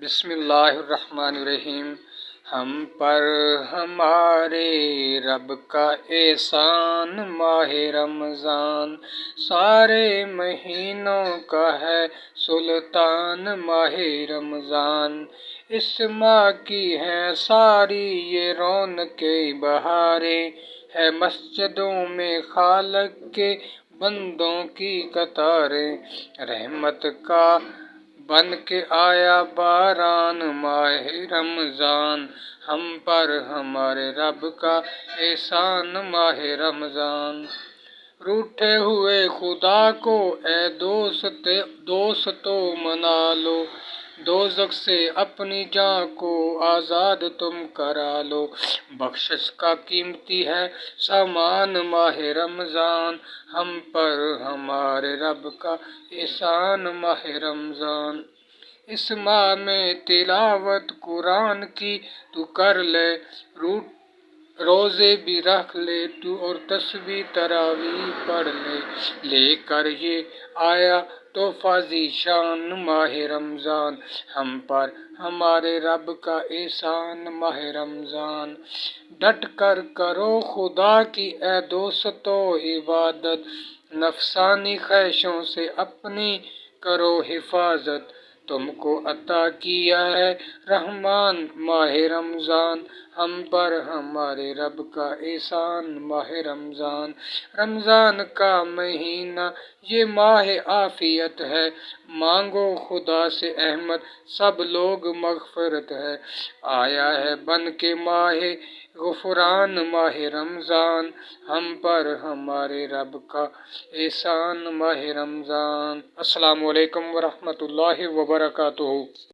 بسم اللہ الرحمن الرحیم۔ ہم پر ہمارے رب کا احسان ماہ رمضان، سارے مہینوں کا ہے سلطان ماہ رمضان۔ اس ماہ کی ہیں ساری یہ رونقیں بہاریں، ہے مسجدوں میں خالق کے بندوں کی قطاریں، رحمت کا بن کے آیا باران ماہ رمضان، ہم پر ہمارے رب کا احسان ماہ رمضان۔ روٹھے ہوئے خدا کو اے دوستو منا لو، دوزخ سے اپنی جان کو آزاد تم کرا لو، بخشش کا قیمتی ہے سامان ماہ رمضان، ہم پر ہمارے رب کا احسان ماہ رمضان۔ اس ماہ میں تلاوت قرآن کی تو کر لے، روزے بھی رکھ لے تو اور تسبیح تراویح پڑھ لے، لے کر یہ آیا تحفہ ذیشان ماہ رمضان، ہم پر ہمارے رب کا احسان ماہ رمضان۔ ڈٹ کر کرو خدا کی اے دوستو عبادت، نفسانی خواہشوں سے اپنی کرو حفاظت، تم کو عطا کیا ہے رحمان ماہ رمضان، ہم پر ہمارے رب کا احسان ماہ رمضان۔ رمضان کا مہینہ یہ ماہ عافیت ہے، مانگو خدا سے احمد سب لوگ مغفرت ہے، آیا ہے بن کے ماہ غفران ماہ رمضان، ہم پر ہمارے رب کا احسان ماہ رمضان۔ السلام علیکم ورحمۃ اللہ وبرکاتہ۔